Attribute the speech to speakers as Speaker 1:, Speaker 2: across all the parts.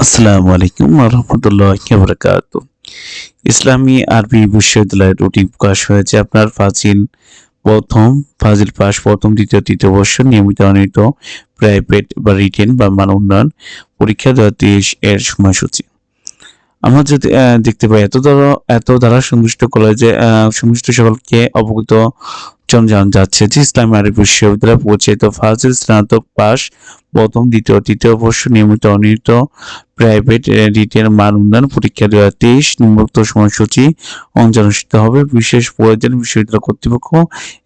Speaker 1: আসসালামু আলাইকুম রহমতুল্লাহি ওয়া বারাকাতুহু। ইসলামী আরবি বিশ্ববিদ্যালয়ের রুটিন প্রকাশ হয়েছে আপনার ফাজিল পাস প্রথম, দ্বিতীয়, তৃতীয় বর্ষ নিয়মিত অনিয়মিত প্রাইভেট বা রিটেন বা মান উন্নয়ন পরীক্ষা 2023 এর সময়সূচি। আমরা যদি দেখতে পাই এত দ্বারা সংশ্লিষ্ট কলেজে সংশ্লিষ্ট সকলকে অবগত জানানো যাচ্ছে যে ইসলামী আরবি বিশ্ববিদ্যালয়ে পরিচালিত ফাজিল স্নাতক পাস প্রথম, দ্বিতীয়, তৃতীয় বর্ষ নিয়মিত অনিয়মিত প্রাইভেট রিটেন মান উন্নয়ন পরীক্ষা 2023 নিম্নোক্ত সময়সূচি অনুযায়ী অনুষ্ঠিত হবে। বিশেষ প্রয়োজনে বিশ্ববিদ্যালয় কর্তৃপক্ষ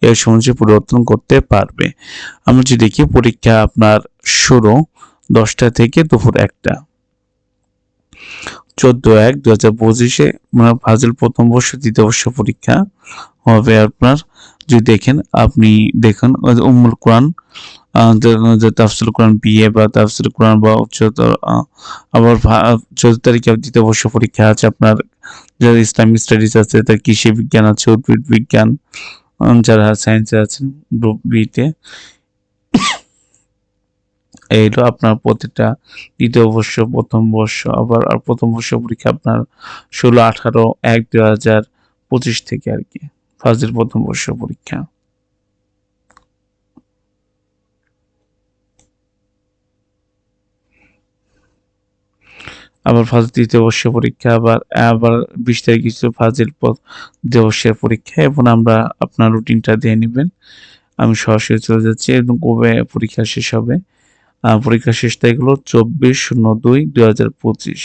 Speaker 1: এর সময়সূচি পরিবর্তন করতে পারবে। আমরা যদি দেখি পরীক্ষা আপনার শুরু 10টা থেকে দুপুর 1টা। 14/1/2025 ফাজিল প্রথম বর্ষ দ্বিতীয় বর্ষ পরীক্ষা হবে আপনার। যদি আপনি দেখেন উম্মুল কোরআন, তাফসীরুল কোরআন বিএ বা তাফসীরুল কোরআন বা উচ্চতর, আবার 14 তারিখে দ্বিতীয় বর্ষ পরীক্ষা আছে আপনার। যারা ইসলামিক স্টাডিজ আছে, তার কৃষি বিজ্ঞান আছে, উদ্ভিদ বিজ্ঞান, যারা সায়েন্সে আছেন গ্রুপ বিতে, এই হলো আপনার প্রতিটা দ্বিতীয় বর্ষ, প্রথম বর্ষ। আবার প্রথম বর্ষ পরীক্ষা আপনার 16-18-1-2025 থেকে আর কি ফাজিল প্রথম বর্ষ পরীক্ষা। আবার ফাজিল তৃতীয় বর্ষ পরীক্ষা, আবার 20 তারিখে ছিল ফাজিল দ্বিতীয় বর্ষের পরীক্ষা। এবং আমরা আপনার রুটিনটা দিয়ে নেবেন। আমি সরাসরি চলে যাচ্ছি এবং কবে পরীক্ষা শেষ হবে। পরীক্ষা শেষ তারিখ হলো 24/02/2025।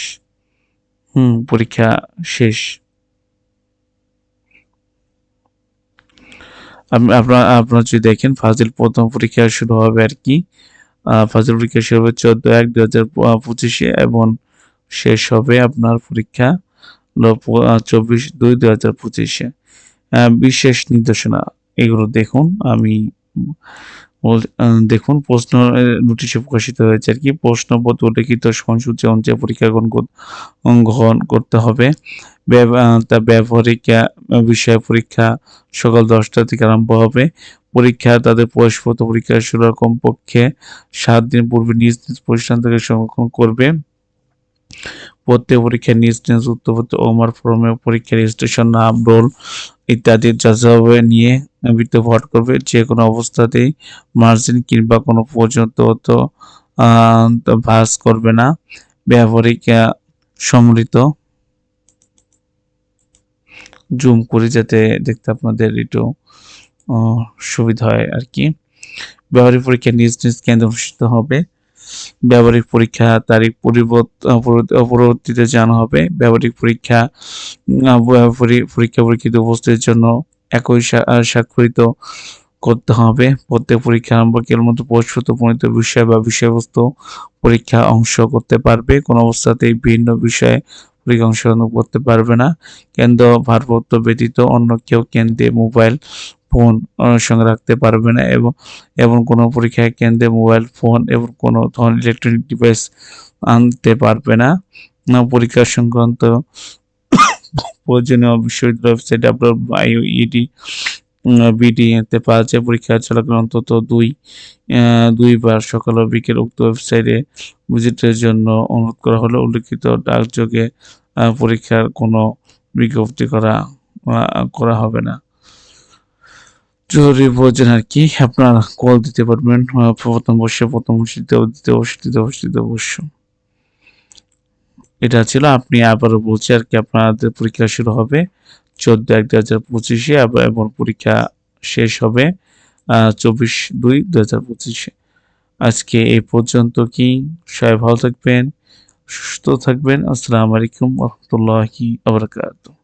Speaker 1: পরীক্ষা শেষ। আপনারা যদি দেখেন ফাজিল প্রথম পরীক্ষা শুরু হবে আর কি। ফাজিল পরীক্ষা শুরু হবে 14/1/2025 এবং শেষ হবে আপনার পরীক্ষা 24/2/2025। বিশেষ নির্দেশনা এগুলো দেখুন। দেখুন প্রশ্ন নোটিশে প্রকাশিত হয়েছে আর কি। প্রশ্নপত্র লিখিত সময়সূচি অনুযায়ী পরীক্ষা গ্রহণ করতে হবে। ব্যবহারিক বিষয় পরীক্ষা সকাল 10টা থেকে আরম্ভ হবে। পরীক্ষা তাদের প্রবেশপত্র পরীক্ষা শুরুর কমপক্ষে 7 দিন পূর্বে নিজ নিজ প্রতিষ্ঠান থেকে সংরক্ষণ করবে। প্রত্যেক পরীক্ষায় নিজ নিজ উত্তরপত্র ওমার ফর্মে পরীক্ষা রেজিস্ট্রেশন, নাম, রোল ইত্যাদি যাচাই নিয়ে পাঠ করবে। যে কোনো অবস্থাতেই মার্জিন কিংবা কোনো পর্যন্ত ভাঁজ করবে না। ব্যবহারিক সম্মিলিত জুম করে যাতে দেখতে আপনাদের একটু সুবিধা হয় আর কি। ব্যবহারিক পরীক্ষা নিজ নিজ কেন্দ্রে অনুষ্ঠিত হবে। ব্যবহারিক পরীক্ষা তারিখ পরবর্তীতে জানা হবে। ব্যবহারিক পরীক্ষিত উপস্থিতির জন্য একই স্বাক্ষরিত করতে হবে। প্রত্যেক পরীক্ষা আরম্ভকের মতো প্রশ্নপত্র প্রণীত বিষয় বা বিষয়বস্তু পরীক্ষা অংশ করতে পারবে। কোনো অবস্থাতেই ভিন্ন বিষয়ে পরীক্ষা অংশগ্রহণ করতে পারবে না। কেন্দ্র ভারপ্রাপ্ত ব্যতীত অন্য কেউ কেন্দ্রে মোবাইল ফোন সঙ্গে রাখতে পারবে না এবং কোনো পরীক্ষায় কেন্দ্রে মোবাইল ফোন এবং কোনো ধরনের ইলেকট্রনিক ডিভাইস আনতে পারবে না। পরীক্ষা সংক্রান্ত প্রয়োজনীয় বিশ্ববিদ্যালয় ওয়েবসাইট বিডি-তে পাওয়া যায়। পরীক্ষা চলাকালীন অন্তত দুইবার সকাল ও বিকেল উক্ত ওয়েবসাইটে ভিজিটের জন্য অনুরোধ করা হলো। উল্লিখিত ডাকযোগে পরীক্ষার কোনো বিজ্ঞপ্তি করা হবে না। জরুরি প্রয়োজন আর কি আপনারা কল দিতে পারবেন। প্রথম বর্ষ, দ্বিতীয় বর্ষ, তৃতীয় বর্ষ। এটা ছিল। আপনি আবারও বলছি আর কি, আপনাদের পরীক্ষা শুরু হবে 14/1/2025 এবং পরীক্ষা শেষ হবে 24/2/2025। আজকে এই পর্যন্ত কি। সবাই ভালো থাকবেন, সুস্থ থাকবেন। আসসালামু আলাইকুম রহমতুল্লাহি ওয়া বারাকাতুহু।